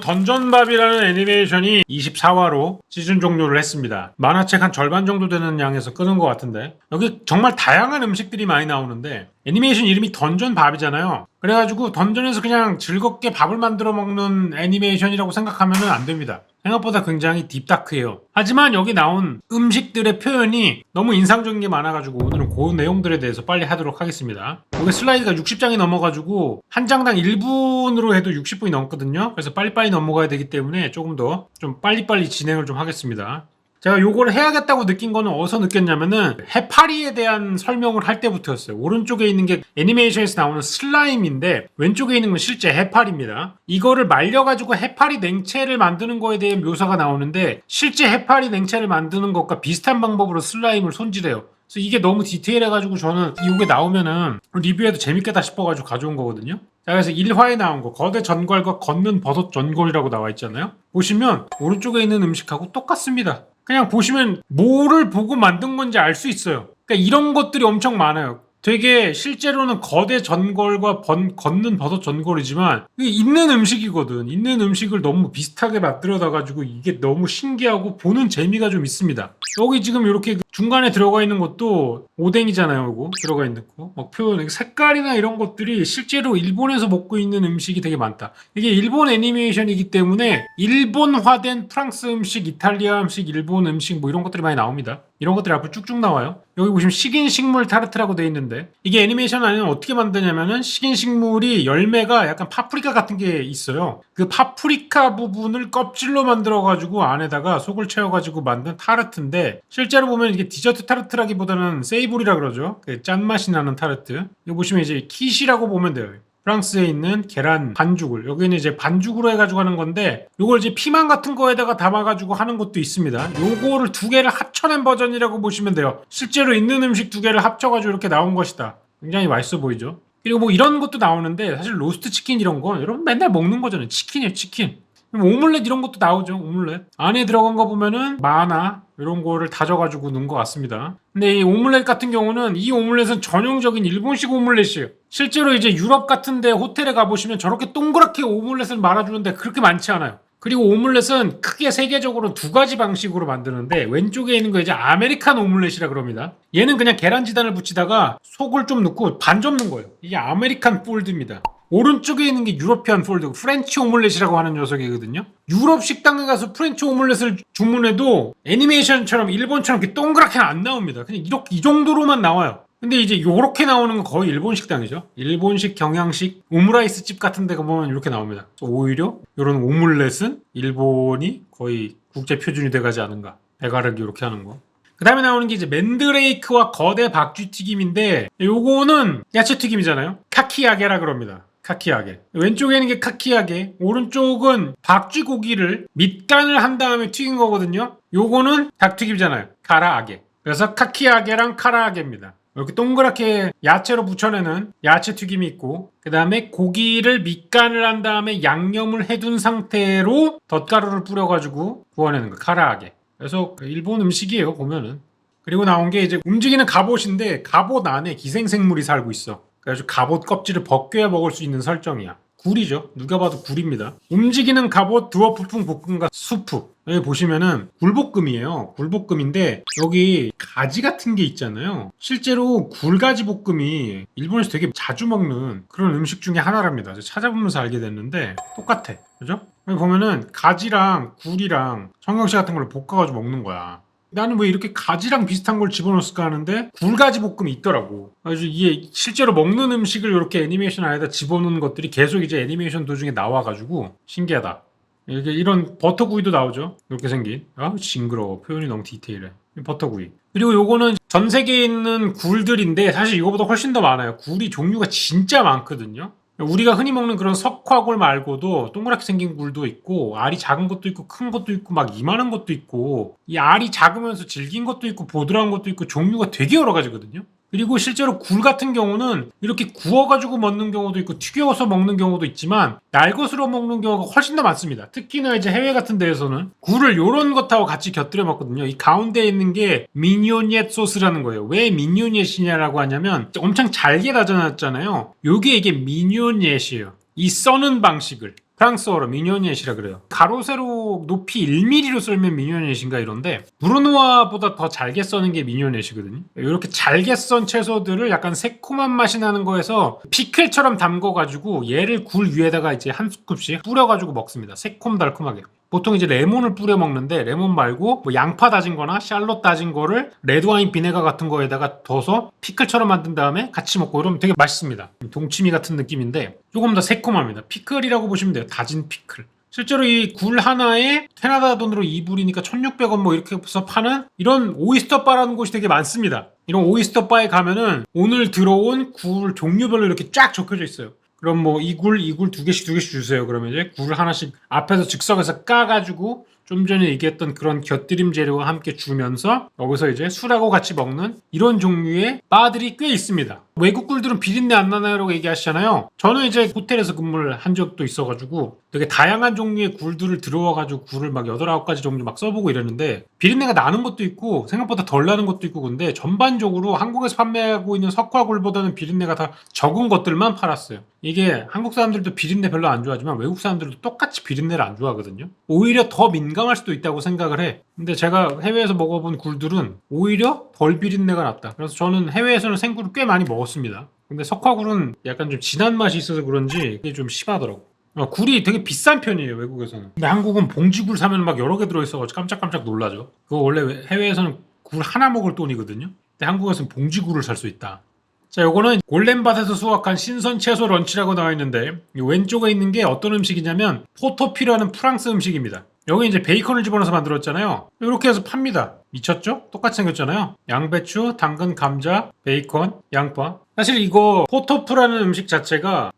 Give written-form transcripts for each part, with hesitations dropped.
던전밥이라는 애니메이션이 24화로 시즌 종료를 했습니다. 만화책 한 절반 정도 되는 양에서 끄는 것 같은데, 여기 정말 다양한 음식들이 많이 나오는데 애니메이션 이름이 던전밥이잖아요. 그래가지고 던전에서 그냥 즐겁게 밥을 만들어 먹는 애니메이션이라고 생각하면 안 됩니다. 생각보다 굉장히 딥다크해요. 하지만 여기 나온 음식들의 표현이 너무 인상적인 게 많아가지고 오늘은 그 내용들에 대해서 빨리 하도록 하겠습니다. 여기 슬라이드가 60장이 넘어가지고 한 장당 1분으로 해도 60분이 넘거든요. 그래서 빨리빨리 넘어가야 되기 때문에 조금 더 좀 빨리빨리 진행을 좀 하겠습니다. 제가 요걸 해야겠다고 느낀 거는 어디서 느꼈냐면은 해파리에 대한 설명을 할 때부터였어요. 오른쪽에 있는 게 애니메이션에서 나오는 슬라임인데 왼쪽에 있는 건 실제 해파리입니다. 이거를 말려가지고 해파리 냉채를 만드는 거에 대해 묘사가 나오는데 실제 해파리 냉채를 만드는 것과 비슷한 방법으로 슬라임을 손질해요. 그래서 이게 너무 디테일해가지고 저는 이게 나오면은 리뷰해도 재밌겠다 싶어가지고 가져온 거거든요. 자, 그래서 1화에 나온 거 거대 전골과 걷는 버섯 전골이라고 나와 있잖아요. 보시면 오른쪽에 있는 음식하고 똑같습니다. 그냥 보시면 뭐를 보고 만든 건지 알 수 있어요. 그러니까 이런 것들이 엄청 많아요. 되게 실제로는 거대 전골과 걷는 버섯 전골이지만 있는 음식이거든. 있는 음식을 너무 비슷하게 만들어놔가지고 이게 너무 신기하고 보는 재미가 좀 있습니다. 여기 지금 이렇게 중간에 들어가 있는 것도 오뎅이잖아요. 이거 들어가 있는 거. 막 표현, 색깔이나 이런 것들이 실제로 일본에서 먹고 있는 음식이 되게 많다. 이게 일본 애니메이션이기 때문에 일본화된 프랑스 음식, 이탈리아 음식, 일본 음식 뭐 이런 것들이 많이 나옵니다. 이런 것들이 앞으로 쭉쭉 나와요. 여기 보시면 식인 식물 타르트라고 되어 있는데 이게 애니메이션 아니면 어떻게 만드냐면은 식인 식물이 열매가 약간 파프리카 같은 게 있어요. 그 파프리카 부분을 껍질로 만들어 가지고 안에다가 속을 채워 가지고 만든 타르트인데 실제로 보면 이게 디저트 타르트라기보다는 세이보리라 그러죠. 그 짠맛이 나는 타르트. 이거 보시면 이제 kit이라고 보면 돼요. 프랑스에 있는 계란 반죽을 여기는 이제 반죽으로 해가지고 하는 건데 요걸 이제 피망 같은 거에다가 담아가지고 하는 것도 있습니다. 요거를 두 개를 합쳐낸 버전이라고 보시면 돼요. 실제로 있는 음식 두 개를 합쳐가지고 이렇게 나온 것이다. 굉장히 맛있어 보이죠. 그리고 뭐 이런 것도 나오는데 사실 로스트 치킨 이런 거 여러분 맨날 먹는 거잖아요. 치킨이에요, 치킨. 오믈렛 이런 것도 나오죠. 오믈렛 안에 들어간 거 보면은 마나 이런 거를 다져가지고 넣은 것 같습니다. 근데 이 오믈렛 같은 경우는 이 오믈렛은 전형적인 일본식 오믈렛이에요. 실제로 이제 유럽 같은데 호텔에 가보시면 저렇게 동그랗게 오믈렛을 말아주는데 그렇게 많지 않아요. 그리고 오믈렛은 크게 세계적으로 두 가지 방식으로 만드는데 왼쪽에 있는 거 이제 아메리칸 오믈렛이라 그럽니다. 얘는 그냥 계란지단을 붙이다가 속을 좀 넣고 반 접는 거예요. 이게 아메리칸 폴드입니다. 오른쪽에 있는 게 유러피안 폴드, 프렌치 오믈렛이라고 하는 녀석이거든요. 유럽 식당에 가서 프렌치 오믈렛을 주문해도 애니메이션처럼 일본처럼 이렇게 동그랗게는 안 나옵니다. 그냥 이렇게 이 정도로만 나와요. 근데 이제 요렇게 나오는 건 거의 일본 식당이죠. 일본식 경양식 오므라이스 집 같은 데 가보면 이렇게 나옵니다. 오히려 이런 오믈렛은 일본이 거의 국제 표준이 돼가지 않은가. 배가르기 이렇게 하는 거. 그 다음에 나오는 게 이제 맨드레이크와 거대 박쥐튀김인데 요거는 야채튀김이잖아요. 카키야게라 그럽니다. 카키야게. 왼쪽에 있는 게 카키야게, 오른쪽은 박쥐고기를 밑간을 한 다음에 튀긴 거거든요. 요거는 닭튀김이잖아요. 카라아게. 그래서 카키야게랑 카라아게입니다. 이렇게 동그랗게 야채로 붙여내는 야채튀김이 있고 그 다음에 고기를 밑간을 한 다음에 양념을 해둔 상태로 덧가루를 뿌려가지고 구워내는 거 카라아게. 그래서 일본 음식이에요 보면은. 그리고 나온 게 이제 움직이는 갑옷인데 갑옷 안에 기생생물이 살고 있어. 그래가지고 갑옷 껍질을 벗겨야 먹을 수 있는 설정이야. 굴이죠. 누가 봐도 굴입니다. 움직이는 갑옷 드워프풍 볶음과 수프. 여기 보시면은 굴볶음이에요. 굴볶음인데 여기 가지 같은 게 있잖아요. 실제로 굴가지 볶음이 일본에서 되게 자주 먹는 그런 음식 중에 하나랍니다. 찾아보면서 알게 됐는데 똑같아. 그죠? 여기 보면은 가지랑 굴이랑 청경채 같은 걸 볶아가지고 먹는 거야. 나는 왜 이렇게 가지랑 비슷한 걸 집어넣었을까 하는데 굴가지 볶음이 있더라고. 그래서 이게 실제로 먹는 음식을 이렇게 애니메이션 안에다 집어넣는 것들이 계속 이제 애니메이션 도중에 나와가지고 신기하다. 이렇게 이런 버터구이도 나오죠. 이렇게 생긴. 징그러워. 표현이 너무 디테일해. 버터구이. 그리고 요거는 전 세계에 있는 굴들인데 사실 이거보다 훨씬 더 많아요. 굴이 종류가 진짜 많거든요. 우리가 흔히 먹는 그런 석화굴 말고도 동그랗게 생긴 굴도 있고 알이 작은 것도 있고 큰 것도 있고 막 이만한 것도 있고 이 알이 작으면서 질긴 것도 있고 보드라운 것도 있고 종류가 되게 여러 가지거든요. 그리고 실제로 굴 같은 경우는 이렇게 구워가지고 먹는 경우도 있고 튀겨서 먹는 경우도 있지만 날것으로 먹는 경우가 훨씬 더 많습니다. 특히나 이제 해외 같은 데에서는 굴을 요런 것하고 같이 곁들여 먹거든요. 이 가운데 있는 게 미니오니엣 소스라는 거예요. 왜 미니오니엣이냐라고 하냐면 엄청 잘게 다져놨잖아요. 요게 이게 미니오니엣이에요. 이 써는 방식을. 프랑스어로 미뇨니엣이라 그래요. 가로 세로 높이 1mm로 썰면 미뇨니엣인가 이런데 브루노아보다 더 잘게 써는 게 미뇨니엣이거든요. 이렇게 잘게 썬 채소들을 약간 새콤한 맛이 나는 거에서 피클처럼 담궈가지고 얘를 굴 위에다가 이제 한 스쿱씩 뿌려가지고 먹습니다. 새콤달콤하게. 보통 이제 레몬을 뿌려 먹는데 레몬 말고 뭐 양파 다진 거나 샬롯 다진 거를 레드와인 비네가 같은 거에다가 넣어서 피클처럼 만든 다음에 같이 먹고 이러면 되게 맛있습니다. 동치미 같은 느낌인데 조금 더 새콤합니다. 피클이라고 보시면 돼요. 다진 피클. 실제로 이 굴 하나에 캐나다 돈으로 2불이니까 1,600원 뭐 이렇게 해서 파는 이런 오이스터 바라는 곳이 되게 많습니다. 이런 오이스터 바에 가면은 오늘 들어온 굴 종류별로 이렇게 쫙 적혀져 있어요. 그럼 뭐 이 굴 두 개씩 주세요. 그러면 이제 굴 하나씩 앞에서 즉석에서 까가지고 좀 전에 얘기했던 그런 곁들임 재료와 함께 주면서 여기서 이제 술하고 같이 먹는 이런 종류의 바들이 꽤 있습니다. 외국 굴들은 비린내 안 나나요? 라고 얘기하시잖아요. 저는 이제 호텔에서 근무를 한 적도 있어가지고 되게 다양한 종류의 굴들을 들어와가지고 굴을 막 8, 9가지 종류 막 써보고 이랬는데 비린내가 나는 것도 있고 생각보다 덜 나는 것도 있고 근데 전반적으로 한국에서 판매하고 있는 석화굴보다는 비린내가 다 적은 것들만 팔았어요. 이게 한국 사람들도 비린내 별로 안 좋아하지만 외국 사람들도 똑같이 비린내를 안 좋아하거든요. 오히려 더 민감할 수도 있다고 생각을 해. 근데 제가 해외에서 먹어본 굴들은 오히려 덜 비린내가 났다. 그래서 저는 해외에서는 생굴을 꽤 많이 먹었습니다. 근데 석화굴은 약간 좀 진한 맛이 있어서 그런지 이게 좀 심하더라고. 굴이 되게 비싼 편이에요, 외국에서는. 근데 한국은 봉지굴 사면 막 여러 개 들어있어가지고 깜짝깜짝 놀라죠. 그거 원래 해외에서는 굴 하나 먹을 돈이거든요. 근데 한국에서는 봉지굴을 살 수 있다. 자, 요거는 골렘밭에서 수확한 신선 채소 런치라고 나와 있는데 왼쪽에 있는 게 어떤 음식이냐면 포토피라는 프랑스 음식입니다. 여기 이제 베이컨을 집어넣어서 만들었잖아요. 이렇게 해서 팝니다. 미쳤죠? 똑같이 생겼잖아요. 양배추, 당근, 감자, 베이컨, 양파. 사실 이거 포토프라는 음식 자체가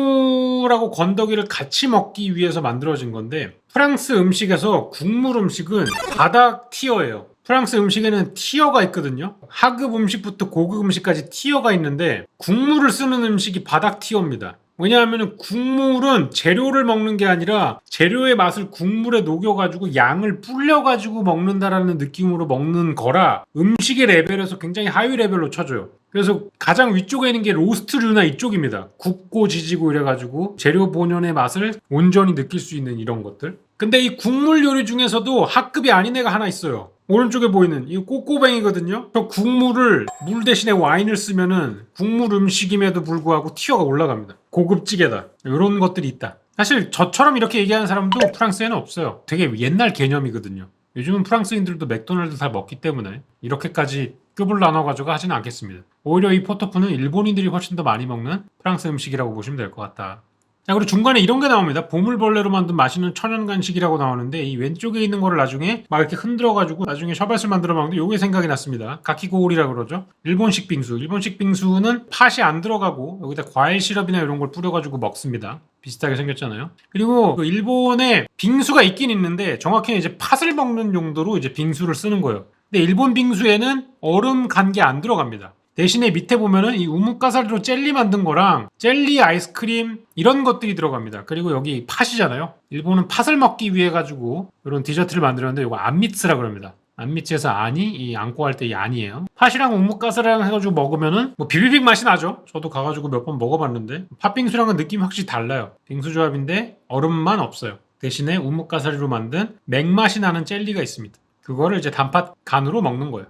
국물하고 건더기를 같이 먹기 위해서 만들어진 건데 프랑스 음식에서 국물 음식은 바닥 티어예요. 프랑스 음식에는 티어가 있거든요. 하급 음식부터 고급 음식까지 티어가 있는데 국물을 쓰는 음식이 바닥 티어입니다. 왜냐하면 국물은 재료를 먹는 게 아니라 재료의 맛을 국물에 녹여가지고 양을 불려가지고 먹는다라는 느낌으로 먹는 거라 음식의 레벨에서 굉장히 하위 레벨로 쳐줘요. 그래서 가장 위쪽에 있는 게 로스트류나 이쪽입니다. 굽고 지지고 이래가지고 재료 본연의 맛을 온전히 느낄 수 있는 이런 것들. 근데 이 국물 요리 중에서도 하급이 아닌 애가 하나 있어요. 오른쪽에 보이는 이 꼬꼬뱅이거든요. 저 국물을 물 대신에 와인을 쓰면은 국물 음식임에도 불구하고 티어가 올라갑니다. 고급찌개다. 이런 것들이 있다. 사실 저처럼 이렇게 얘기하는 사람도 프랑스에는 없어요. 되게 옛날 개념이거든요. 요즘은 프랑스인들도 맥도날드 다 먹기 때문에 이렇게까지 급을 나눠가지고 하지는 않겠습니다. 오히려 이 포토프는 일본인들이 훨씬 더 많이 먹는 프랑스 음식이라고 보시면 될 것 같다. 자, 그리고 중간에 이런 게 나옵니다. 보물벌레로 만든 맛있는 천연 간식이라고 나오는데 이 왼쪽에 있는 거를 나중에 막 이렇게 흔들어가지고 나중에 셔벳을 만들어 먹는데 요게 생각이 났습니다. 가키고오리라고 그러죠. 일본식 빙수. 일본식 빙수는 팥이 안 들어가고 여기다 과일 시럽이나 이런 걸 뿌려가지고 먹습니다. 비슷하게 생겼잖아요. 그리고 그 일본에 빙수가 있긴 있는데 정확히는 이제 팥을 먹는 용도로 이제 빙수를 쓰는 거예요. 근데 일본 빙수에는 얼음 간 게 안 들어갑니다. 대신에 밑에 보면은 이 우뭇가사리로 젤리 만든 거랑 젤리 아이스크림 이런 것들이 들어갑니다. 그리고 여기 팥이잖아요. 일본은 팥을 먹기 위해 가지고 이런 디저트를 만들었는데 이거 안미츠라 그럽니다. 안미츠에서 아니, 이 안고 할 때 이 아니에요. 팥이랑 우뭇가사리랑 해가지고 먹으면은 뭐 비비빅 맛이 나죠. 저도 가가지고 몇 번 먹어봤는데 팥빙수랑은 느낌이 확실히 달라요. 빙수 조합인데 얼음만 없어요. 대신에 우뭇가사리로 만든 맥맛이 나는 젤리가 있습니다. 그거를 이제 단팥 간으로 먹는 거예요.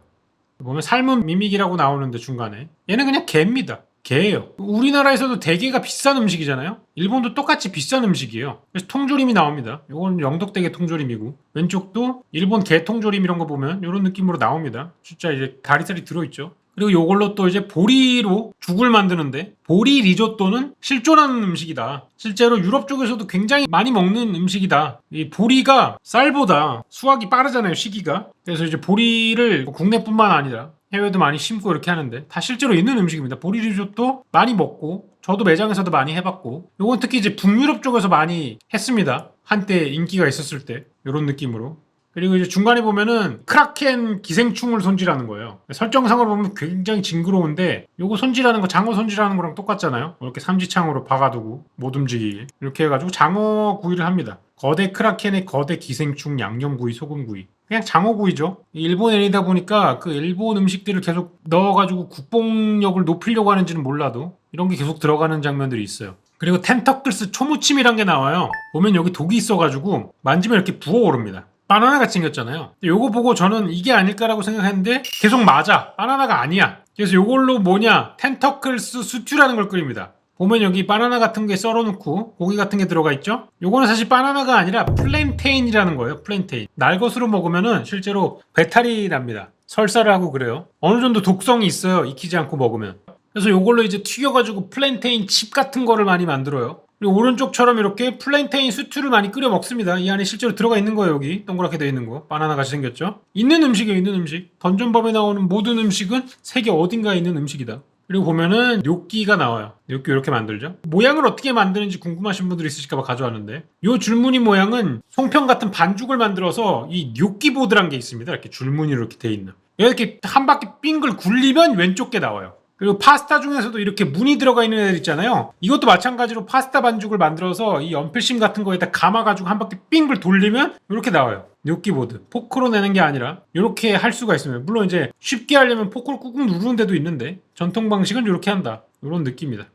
보면 삶은 미믹이라고 나오는데 중간에 얘는 그냥 게입니다. 게예요. 우리나라에서도 대게가 비싼 음식이잖아요. 일본도 똑같이 비싼 음식이에요. 그래서 통조림이 나옵니다. 이건 영덕대게 통조림이고 왼쪽도 일본 게 통조림 이런 거 보면 이런 느낌으로 나옵니다. 진짜 이제 다리살이 들어있죠. 그리고 요걸로 또 이제 보리로 죽을 만드는데 보리 리조또는 실존하는 음식이다. 실제로 유럽 쪽에서도 굉장히 많이 먹는 음식이다. 이 보리가 쌀보다 수확이 빠르잖아요, 시기가. 그래서 이제 보리를 국내뿐만 아니라 해외도 많이 심고 이렇게 하는데 다 실제로 있는 음식입니다. 보리 리조또 많이 먹고 저도 매장에서도 많이 해봤고 요건 특히 이제 북유럽 쪽에서 많이 했습니다. 한때 인기가 있었을 때 이런 느낌으로. 그리고 이제 중간에 보면은 크라켄 기생충을 손질하는 거예요. 설정상으로 보면 굉장히 징그러운데 요거 손질하는 거 장어 손질하는 거랑 똑같잖아요. 이렇게 삼지창으로 박아두고 못 움직이게 이렇게 해가지고 장어 구이를 합니다. 거대 크라켄의 거대 기생충 양념구이 소금구이 그냥 장어구이죠. 일본 애니다 보니까 그 일본 음식들을 계속 넣어가지고 국뽕력을 높이려고 하는지는 몰라도 이런 게 계속 들어가는 장면들이 있어요. 그리고 텐터클스 초무침이란 게 나와요. 보면 여기 독이 있어가지고 만지면 이렇게 부어오릅니다. 바나나 같이 생겼잖아요. 요거 보고 저는 이게 아닐까라고 생각했는데 계속 맞아. 바나나가 아니야. 그래서 요걸로 뭐냐, 텐터클스 스튜라는 걸 끓입니다. 보면 여기 바나나 같은 게 썰어놓고 고기 같은 게 들어가 있죠. 요거는 사실 바나나가 아니라 플랜테인이라는 거예요. 플랜테인. 날것으로 먹으면은 실제로 배탈이 납니다. 설사를 하고 그래요. 어느 정도 독성이 있어요. 익히지 않고 먹으면. 그래서 요걸로 이제 튀겨가지고 플랜테인 칩 같은 거를 많이 만들어요. 그리고 오른쪽처럼 이렇게 플랜테인 스튜를 많이 끓여 먹습니다. 이 안에 실제로 들어가 있는 거예요. 여기 동그랗게 되어 있는 거. 바나나 같이 생겼죠. 있는 음식이에요. 있는 음식. 던전법에 나오는 모든 음식은 세계 어딘가에 있는 음식이다. 그리고 보면은 뇨끼가 나와요. 뇨끼 이렇게 만들죠. 모양을 어떻게 만드는지 궁금하신 분들이 있으실까봐 가져왔는데, 요 줄무늬 모양은 송편 같은 반죽을 만들어서 이 뇨끼 보드란 게 있습니다. 이렇게 줄무늬로 이렇게 돼 있는. 이렇게 한 바퀴 빙글 굴리면 왼쪽 게 나와요. 그리고 파스타 중에서도 이렇게 무늬 들어가 있는 애들 있잖아요. 이것도 마찬가지로 파스타 반죽을 만들어서 이 연필심 같은 거에다 감아가지고 한 바퀴 빙글 돌리면 이렇게 나와요. 뇨끼보드. 포크로 내는 게 아니라 이렇게 할 수가 있습니다. 물론 이제 쉽게 하려면 포크를 꾹꾹 누르는 데도 있는데 전통 방식은 이렇게 한다. 이런 느낌이다.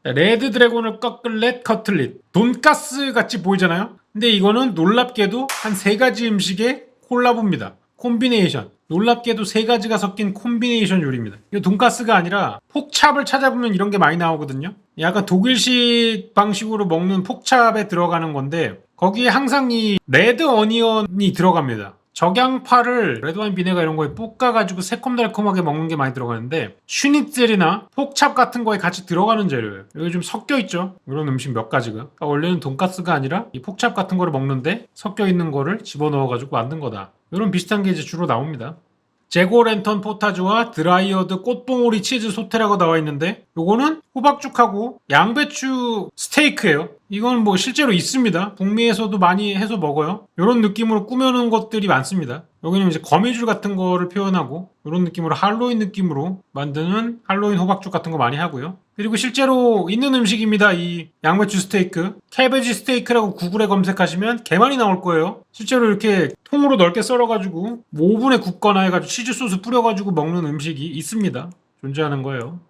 레드 드래곤을 꺾을 렛 커틀릿. 돈가스 같이 보이잖아요. 근데 이거는 놀랍게도 한 3가지 음식의 콜라보입니다. 콤비네이션. 놀랍게도 3가지가 섞인 콤비네이션 요리입니다. 이거 돈가스가 아니라 폭찹을 찾아보면 이런 게 많이 나오거든요. 약간 독일식 방식으로 먹는 폭찹에 들어가는 건데, 거기에 항상 이 레드 어니언이 들어갑니다. 적양파를 레드와인 비네가 이런 거에 볶아가지고 새콤달콤하게 먹는 게 많이 들어가는데, 슈니첼이나 폭찹 같은 거에 같이 들어가는 재료예요. 여기 좀 섞여있죠. 이런 음식 몇 가지가. 그러니까 원래는 돈가스가 아니라 이 폭찹 같은 거를 먹는데 섞여있는 거를 집어넣어가지고 만든 거다. 이런 비슷한 게 이제 주로 나옵니다. 제고랜턴 포타주와 드라이어드 꽃봉오리 치즈 소테라고 나와 있는데, 요거는 호박죽하고 양배추 스테이크예요. 이건 뭐 실제로 있습니다. 북미에서도 많이 해서 먹어요. 이런 느낌으로 꾸며놓은 것들이 많습니다. 여기는 이제 거미줄 같은 거를 표현하고, 이런 느낌으로 할로윈 느낌으로 만드는 할로윈 호박죽 같은 거 많이 하고요. 그리고 실제로 있는 음식입니다. 이 양배추 스테이크. 캐베지 스테이크라고 구글에 검색하시면 개 많이 나올 거예요. 실제로 이렇게 통으로 넓게 썰어가지고 오븐에 굽거나 해가지고 치즈 소스 뿌려가지고 먹는 음식이 있습니다. 존재하는 거예요.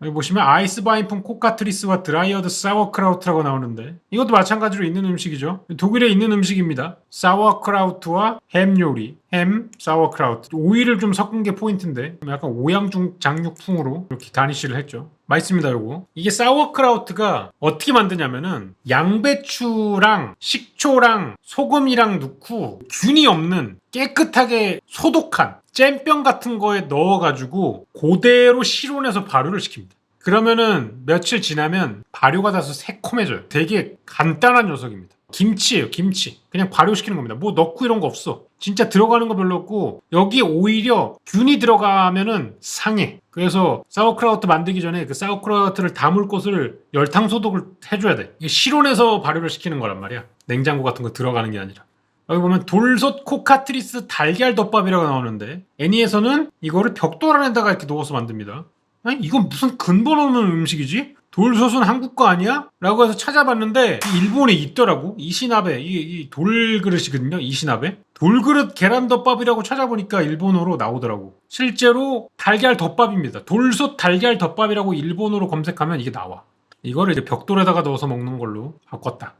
여기 보시면 아이스바인풍 코카트리스와 드라이어드 사워크라우트라고 나오는데, 이것도 마찬가지로 있는 음식이죠. 독일에 있는 음식입니다. 사워크라우트와 햄 요리, 햄, 사워크라우트. 오이를 좀 섞은 게 포인트인데 약간 오양장육풍으로 이렇게 가니쉬를 했죠. 맛있습니다. 요거. 이게 사워크라우트가 어떻게 만드냐면은 양배추랑 식초랑 소금이랑 넣고 균이 없는 깨끗하게 소독한 잼병 같은 거에 넣어가지고 그대로 실온에서 발효를 시킵니다. 그러면은 며칠 지나면 발효가 돼서 새콤해져요. 되게 간단한 녀석입니다. 김치예요. 김치. 그냥 발효시키는 겁니다. 뭐 넣고 이런 거 없어. 진짜 들어가는 거 별로 없고, 여기 오히려 균이 들어가면은 상해. 그래서 사워크라우트 만들기 전에 그 사워크라우트를 담을 곳을 열탕 소독을 해줘야 돼. 이게 실온에서 발효를 시키는 거란 말이야. 냉장고 같은 거 들어가는 게 아니라. 여기 보면 돌솥 코카트리스 달걀 덮밥이라고 나오는데, 애니에서는 이거를 벽돌 안에다가 이렇게 넣어서 만듭니다. 아니 이건 무슨 근본 없는 음식이지? 돌솥은 한국 거 아니야? 라고 해서 찾아봤는데 일본에 있더라고. 이시나베. 이 돌그릇이거든요. 이시나베. 돌그릇 계란덮밥이라고 찾아보니까 일본어로 나오더라고. 실제로 달걀 덮밥입니다. 돌솥 달걀 덮밥이라고 일본어로 검색하면 이게 나와. 이거를 이제 벽돌에다가 넣어서 먹는 걸로 바꿨다.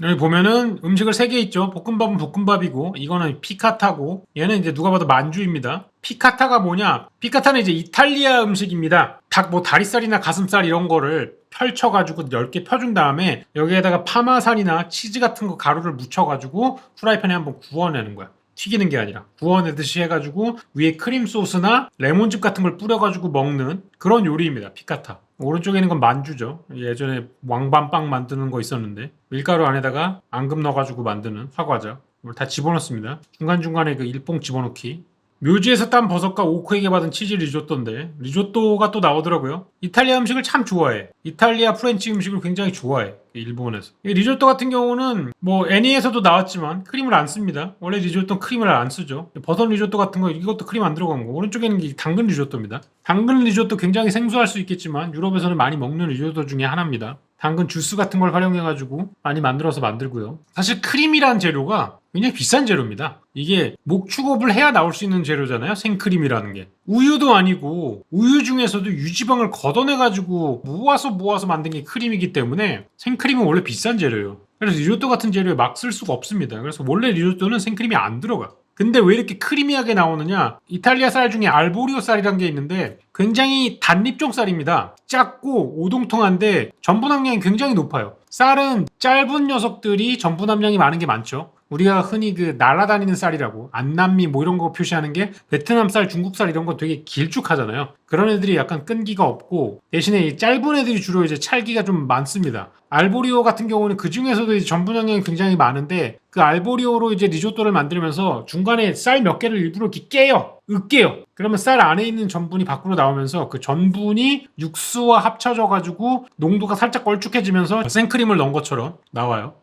여기 보면은 음식을 3개 있죠. 볶음밥은 볶음밥이고, 이거는 피카타고, 얘는 이제 누가 봐도 만주입니다. 피카타가 뭐냐? 피카타는 이제 이탈리아 음식입니다. 닭 뭐 다리살이나 가슴살 이런 거를 펼쳐가지고 10개 펴준 다음에 여기에다가 파마산이나 치즈 같은 거 가루를 묻혀가지고 프라이팬에 한번 구워내는 거야. 튀기는 게 아니라 구워내듯이 해가지고 위에 크림 소스나 레몬즙 같은 걸 뿌려가지고 먹는 그런 요리입니다. 피카타. 오른쪽에 있는 건 만주죠. 예전에 왕밤빵 만드는 거 있었는데 밀가루 안에다가 앙금 넣어가지고 만드는 화과자. 이걸 다 집어넣습니다. 중간중간에 그 일봉 집어넣기. 묘지에서 딴 버섯과 오크에게 받은 치즈 리조또인데, 리조또가 또 나오더라고요. 이탈리아 음식을 참 좋아해. 이탈리아 프렌치 음식을 굉장히 좋아해. 일본에서. 이 리조또 같은 경우는 뭐 애니에서도 나왔지만 크림을 안 씁니다. 원래 리조또는 크림을 안 쓰죠. 버섯 리조또 같은 거 이것도 크림 안 들어간 거. 오른쪽에는 게 당근 리조또입니다. 당근 리조또 굉장히 생소할 수 있겠지만 유럽에서는 많이 먹는 리조또 중에 하나입니다. 당근 주스 같은 걸 활용해가지고 많이 만들고요. 사실 크림이란 재료가 굉장히 비싼 재료입니다. 이게 목축업을 해야 나올 수 있는 재료잖아요. 생크림이라는 게. 우유도 아니고 우유 중에서도 유지방을 걷어내가지고 모아서 만든 게 크림이기 때문에 생크림은 원래 비싼 재료예요. 그래서 리조또 같은 재료에 막 쓸 수가 없습니다. 그래서 원래 리조또는 생크림이 안 들어가. 근데 왜 이렇게 크리미하게 나오느냐? 이탈리아 쌀 중에 알보리오 쌀이란 게 있는데 굉장히 단립종 쌀입니다. 작고 오동통한데 전분 함량이 굉장히 높아요. 쌀은 짧은 녀석들이 전분 함량이 많은 게 많죠. 우리가 흔히 그 날아다니는 쌀이라고 안남미 뭐 이런 거 표시하는 게 베트남 쌀, 중국 쌀 이런 거 되게 길쭉하잖아요. 그런 애들이 약간 끈기가 없고 대신에 이 짧은 애들이 주로 이제 찰기가 좀 많습니다. 알보리오 같은 경우는 그 중에서도 이제 전분 함량이 굉장히 많은데 그 알보리오로 이제 리조또를 만들면서 중간에 쌀 몇 개를 일부러 이렇게 으깨요. 그러면 쌀 안에 있는 전분이 밖으로 나오면서 그 전분이 육수와 합쳐져 가지고 농도가 살짝 걸쭉해지면서 생크림을 넣은 것처럼 나와요.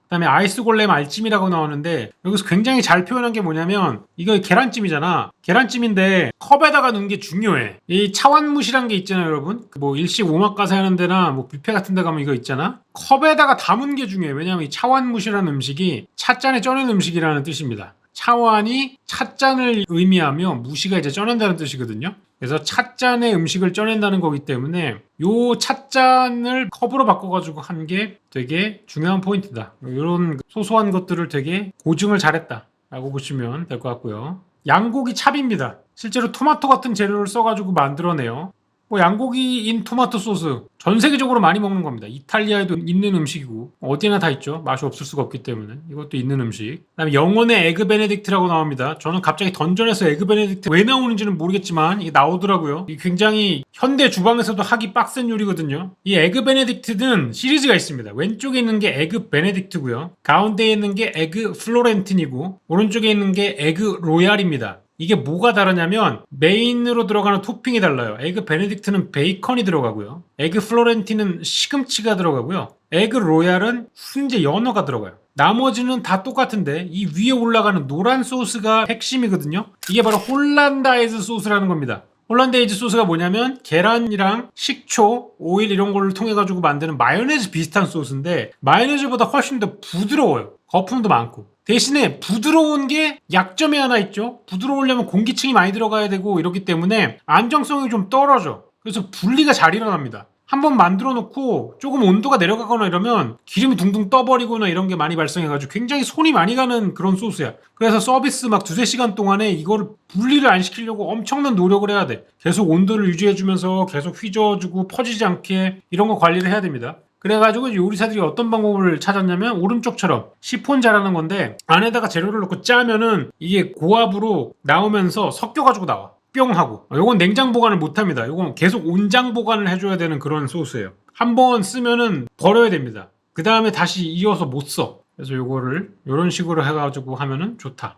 그다음에 아이스골렘 알찜이라고 나오는데 여기서 굉장히 잘 표현한 게 뭐냐면 이거 계란찜이잖아. 계란찜인데 컵에다가 넣는 게 중요해. 이 차완무시란 게 있잖아요, 여러분. 뭐 일식 오마카세 하는 데나 뭐 뷔페 같은 데 가면 이거 있잖아. 컵에다가 담은 게 중요해. 왜냐면 이 차완무시라는 음식이 찻잔에 쪄낸 음식이라는 뜻입니다. 차완이 찻잔을 의미하며 무시가 이제 쪄낸다는 뜻이거든요. 그래서 찻잔에 음식을 쪄낸다는 거기 때문에 요 찻잔을 컵으로 바꿔가지고 한 게 되게 중요한 포인트다. 이런 소소한 것들을 되게 고증을 잘했다 라고 보시면 될 것 같고요. 양고기 찹입니다. 실제로 토마토 같은 재료를 써가지고 만들어내요. 뭐 양고기인 토마토 소스 전 세계적으로 많이 먹는 겁니다. 이탈리아에도 있는 음식이고 어디나 다 있죠. 맛이 없을 수가 없기 때문에 이것도 있는 음식. 그다음에 영혼의 에그 베네딕트라고 나옵니다. 저는 갑자기 던전에서 에그 베네딕트 왜 나오는지는 모르겠지만 이게 나오더라고요. 이게 굉장히 현대 주방에서도 하기 빡센 요리거든요. 이 에그 베네딕트는 시리즈가 있습니다. 왼쪽에 있는 게 에그 베네딕트고요. 가운데에 있는 게 에그 플로렌틴이고 오른쪽에 있는 게 에그 로얄입니다. 이게 뭐가 다르냐면 메인으로 들어가는 토핑이 달라요. 에그 베네딕트는 베이컨이 들어가고요. 에그 플로렌틴은 시금치가 들어가고요. 에그 로얄은 훈제 연어가 들어가요. 나머지는 다 똑같은데 이 위에 올라가는 노란 소스가 핵심이거든요. 이게 바로 홀란다이즈 소스라는 겁니다. 홀란다이즈 소스가 뭐냐면 계란이랑 식초, 오일 이런 걸 통해 가지고 만드는 마요네즈 비슷한 소스인데 마요네즈보다 훨씬 더 부드러워요. 거품도 많고. 대신에 부드러운 게 약점이 하나 있죠. 부드러우려면 공기층이 많이 들어가야 되고 이렇기 때문에 안정성이 좀 떨어져. 그래서 분리가 잘 일어납니다. 한번 만들어 놓고 조금 온도가 내려가거나 이러면 기름이 둥둥 떠버리거나 이런 게 많이 발생해가지고 굉장히 손이 많이 가는 그런 소스야. 그래서 서비스 막 2-3시간 동안에 이거를 분리를 안 시키려고 엄청난 노력을 해야 돼. 계속 온도를 유지해주면서 계속 휘저어주고 퍼지지 않게 이런 거 관리를 해야 됩니다. 그래가지고 요리사들이 어떤 방법을 찾았냐면 오른쪽처럼 시폰자라는 건데 안에다가 재료를 넣고 짜면은 이게 고압으로 나오면서 섞여가지고 나와. 뿅 하고. 요건 냉장 보관을 못합니다. 요건 계속 온장 보관을 해줘야 되는 그런 소스예요. 한번 쓰면은 버려야 됩니다. 그 다음에 다시 이어서 못 써. 그래서 요거를 요런 식으로 해가지고 하면은 좋다.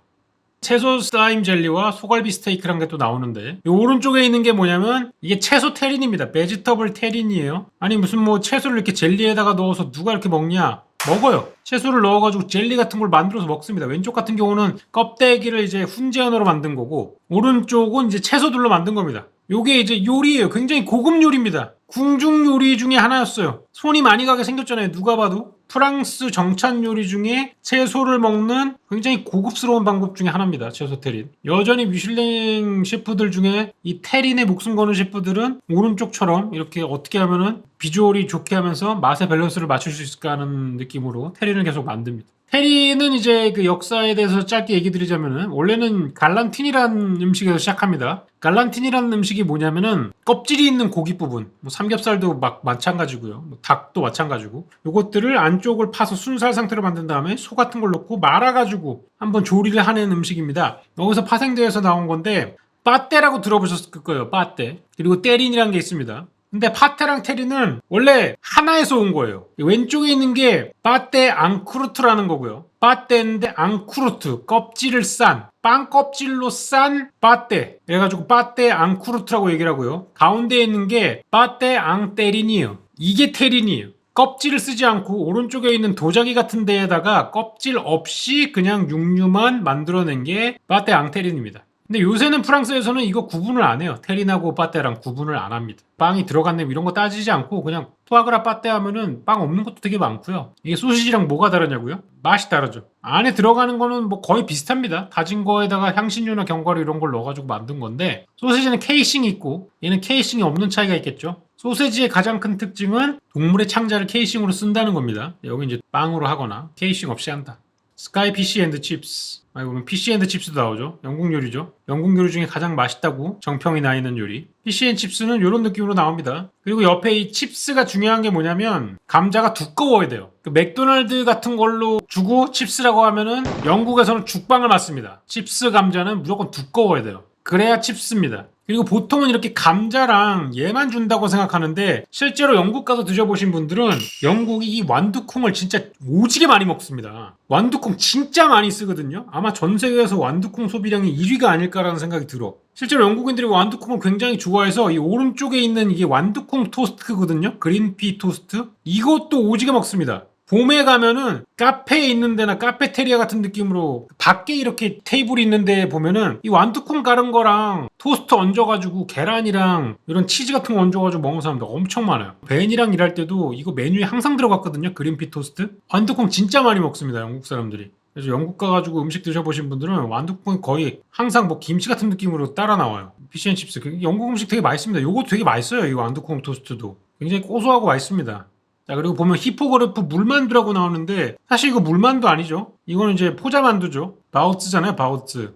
채소 슬라임 젤리와 소갈비 스테이크란 게 또 나오는데 이 오른쪽에 있는 게 뭐냐면 이게 채소 테린입니다. 베지터블 테린이에요. 아니 무슨 뭐 채소를 이렇게 젤리에다가 넣어서 누가 이렇게 먹냐? 먹어요. 채소를 넣어가지고 젤리 같은 걸 만들어서 먹습니다. 왼쪽 같은 경우는 껍데기를 이제 훈제연어로 만든 거고 오른쪽은 이제 채소들로 만든 겁니다. 요게 이제 요리예요. 굉장히 고급 요리입니다. 궁중 요리 중에 하나였어요. 손이 많이 가게 생겼잖아요. 누가 봐도. 프랑스 정찬 요리 중에 채소를 먹는 굉장히 고급스러운 방법 중에 하나입니다. 채소 테린. 여전히 미슐랭 셰프들 중에 이 테린에 목숨 거는 셰프들은 오른쪽처럼 이렇게 어떻게 하면은 비주얼이 좋게 하면서 맛의 밸런스를 맞출 수 있을까 하는 느낌으로 테린을 계속 만듭니다. 테리는 이제 그 역사에 대해서 짧게 얘기 드리자면은 원래는 갈란틴이라는 음식에서 시작합니다. 갈란틴이라는 음식이 뭐냐면은 껍질이 있는 고기 부분, 뭐 삼겹살도 막 마찬가지고요. 뭐 닭도 마찬가지고 요것들을 안쪽을 파서 순살 상태로 만든 다음에 소 같은 걸 넣고 말아가지고 한번 조리를 하는 음식입니다. 여기서 파생되어서 나온 건데 빠떼라고 들어보셨을 거예요. 빠떼. 그리고 테린이라는 게 있습니다. 근데 파테랑 테리는 원래 하나에서 온 거예요. 왼쪽에 있는 게 빠떼 앙크루트라는 거고요. 빠떼인데 앙크루트, 껍질을 싼, 빵 껍질로 싼 빠떼. 그래가지고 빠떼 앙크루트라고 얘기를 하고요. 가운데에 있는 게 빠떼 앙테린이에요. 이게 테린이에요. 껍질을 쓰지 않고 오른쪽에 있는 도자기 같은 데에다가 껍질 없이 그냥 육류만 만들어낸 게 빠떼 앙테린입니다. 근데 요새는 프랑스에서는 이거 구분을 안 해요. 테린하고 빠떼랑 구분을 안 합니다. 빵이 들어갔네 이런 거 따지지 않고 그냥 푸아그라 빠떼 하면은 빵 없는 것도 되게 많고요. 이게 소시지랑 뭐가 다르냐고요? 맛이 다르죠. 안에 들어가는 거는 뭐 거의 비슷합니다. 다진 거에다가 향신료나 견과류 이런 걸 넣어가지고 만든 건데, 소시지는 케이싱이 있고 얘는 케이싱이 없는 차이가 있겠죠. 소세지의 가장 큰 특징은 동물의 창자를 케이싱으로 쓴다는 겁니다. 여기 이제 빵으로 하거나 케이싱 없이 한다. 스카이 피쉬 앤드 칩스. 이거는 피쉬 앤드 칩스도 나오죠. 영국 요리죠. 영국 요리 중에 가장 맛있다고 정평이 나 있는 요리. 피쉬 앤 칩스는 이런 느낌으로 나옵니다. 그리고 옆에 이 칩스가 중요한 게 뭐냐면 감자가 두꺼워야 돼요. 그 맥도날드 같은 걸로 주고 칩스라고 하면은 영국에서는 죽방을 맞습니다. 칩스 감자는 무조건 두꺼워야 돼요. 그래야 칩스입니다. 그리고 보통은 이렇게 감자랑 얘만 준다고 생각하는데, 실제로 영국 가서 드셔보신 분들은 영국이 이 완두콩을 진짜 오지게 많이 먹습니다. 완두콩 진짜 많이 쓰거든요. 아마 전 세계에서 완두콩 소비량이 1위가 아닐까라는 생각이 들어. 실제로 영국인들이 완두콩을 굉장히 좋아해서 이 오른쪽에 있는 이게 완두콩 토스트거든요. 그린피 토스트. 이것도 오지게 먹습니다. 봄에 가면은 카페에 있는 데나 카페테리아 같은 느낌으로 밖에 이렇게 테이블이 있는 데 보면은 이 완두콩 가른 거랑 토스트 얹어가지고 계란이랑 이런 치즈 같은 거 얹어가지고 먹는 사람들 엄청 많아요. 벤이랑 일할 때도 이거 메뉴에 항상 들어갔거든요. 그린피 토스트. 완두콩 진짜 많이 먹습니다. 영국 사람들이. 그래서 영국 가가지고 음식 드셔보신 분들은 완두콩이 거의 항상 뭐 김치 같은 느낌으로 따라 나와요. 피쉬앤칩스. 영국 음식 되게 맛있습니다. 요것도 되게 맛있어요. 이 완두콩 토스트도. 굉장히 고소하고 맛있습니다. 자, 그리고 보면 히포그리프 물만두라고 나오는데, 사실 이거 물만두 아니죠. 이거는 이제 포자만두죠. 바우츠잖아요, 바우츠.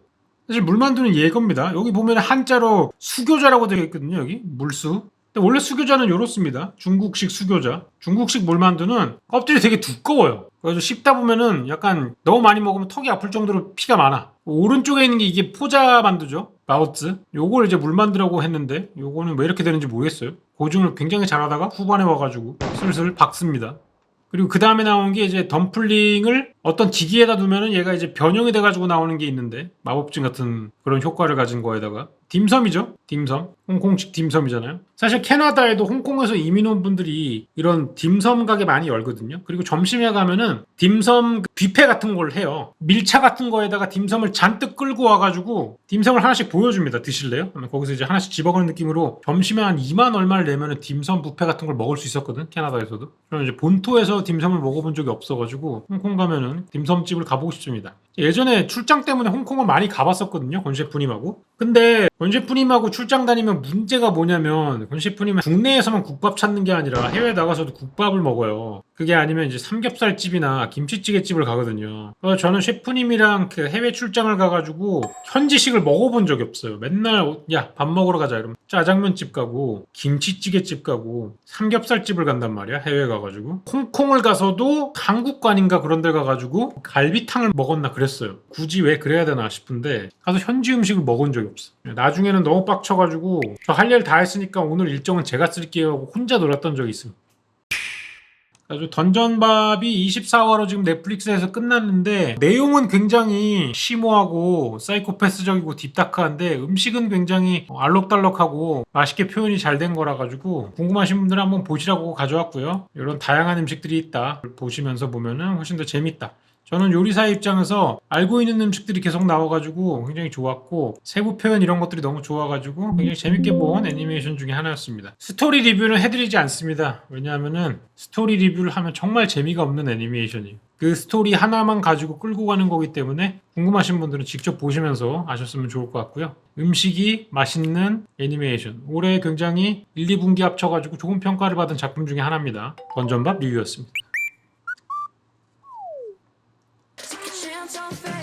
사실 물만두는 얘겁니다. 여기 보면 한자로 수교자라고 되어 있거든요. 여기 물수. 근데 원래 수교자는 요렇습니다. 중국식 수교자. 중국식 물만두는 껍질이 되게 두꺼워요. 그래서 씹다 보면은 약간 너무 많이 먹으면 턱이 아플 정도로 피가 많아. 오른쪽에 있는 게 이게 포자만두죠. 바우츠. 요걸 이제 물만두라고 했는데, 요거는 왜 이렇게 되는지 모르겠어요. 고증을 굉장히 잘하다가 후반에 와가지고 슬슬 박습니다. 그리고 그 다음에 나온 게 이제 덤플링을 어떤 기기에다 두면은 얘가 이제 변형이 돼가지고 나오는 게 있는데, 마법진 같은 그런 효과를 가진 거에다가 딤섬이죠. 딤섬. 홍콩식 딤섬이잖아요. 사실 캐나다에도 홍콩에서 이민 온 분들이 이런 딤섬 가게 많이 열거든요. 그리고 점심에 가면은 딤섬 뷔페 같은 걸 해요. 밀차 같은 거에다가 딤섬을 잔뜩 끌고 와가지고 딤섬을 하나씩 보여줍니다. 드실래요? 그러면 거기서 이제 하나씩 집어가는 느낌으로 점심에 한 2만 얼마를 내면은 딤섬 뷔페 같은 걸 먹을 수 있었거든. 캐나다에서도. 저는 이제 본토에서 딤섬을 먹어본 적이 없어가지고 홍콩 가면은 딤섬집을 가보고 싶습니다. 예전에 출장 때문에 홍콩을 많이 가봤었거든요. 권 셰프님하고. 근데 권 셰프님하고 출장 다니면 문제가 뭐냐면, 권 셰프님은 국내에서만 국밥 찾는 게 아니라 해외 나가서도 국밥을 먹어요. 그게 아니면 이제 삼겹살집이나 김치찌개집을 가거든요. 그래서 저는 셰프님이랑 그 해외 출장을 가가지고 현지식을 먹어본 적이 없어요. 맨날 야 밥 먹으러 가자 이러면 짜장면집 가고 김치찌개집 가고 삼겹살집을 간단 말이야. 해외 가가지고. 홍콩을 가서도 한국관인가 그런 데 가가지고 갈비탕을 먹었나 그랬어요. 굳이 왜 그래야 되나 싶은데 가서 현지 음식을 먹은 적이 없어. 나중에는 너무 빡쳐가지고 저 할 일 다 했으니까 오늘 일정은 제가 쓸게요 하고 혼자 놀았던 적이 있어요. 아주 던전밥이 24화로 지금 넷플릭스에서 끝났는데, 내용은 굉장히 심오하고 사이코패스적이고 딥다크한데 음식은 굉장히 알록달록하고 맛있게 표현이 잘 된 거라 가지고 궁금하신 분들은 한번 보시라고 가져왔고요. 이런 다양한 음식들이 있다. 보시면서 보면은 훨씬 더 재밌다. 저는 요리사의 입장에서 알고 있는 음식들이 계속 나와가지고 굉장히 좋았고, 세부 표현 이런 것들이 너무 좋아가지고 굉장히 재밌게 본 애니메이션 중에 하나였습니다. 스토리 리뷰는 해드리지 않습니다. 왜냐하면은 스토리 리뷰를 하면 정말 재미가 없는 애니메이션이에요. 그 스토리 하나만 가지고 끌고 가는 거기 때문에 궁금하신 분들은 직접 보시면서 아셨으면 좋을 것 같고요. 음식이 맛있는 애니메이션, 올해 굉장히 1, 2분기 합쳐가지고 좋은 평가를 받은 작품 중에 하나입니다. 던전밥 리뷰였습니다. Chance on fate.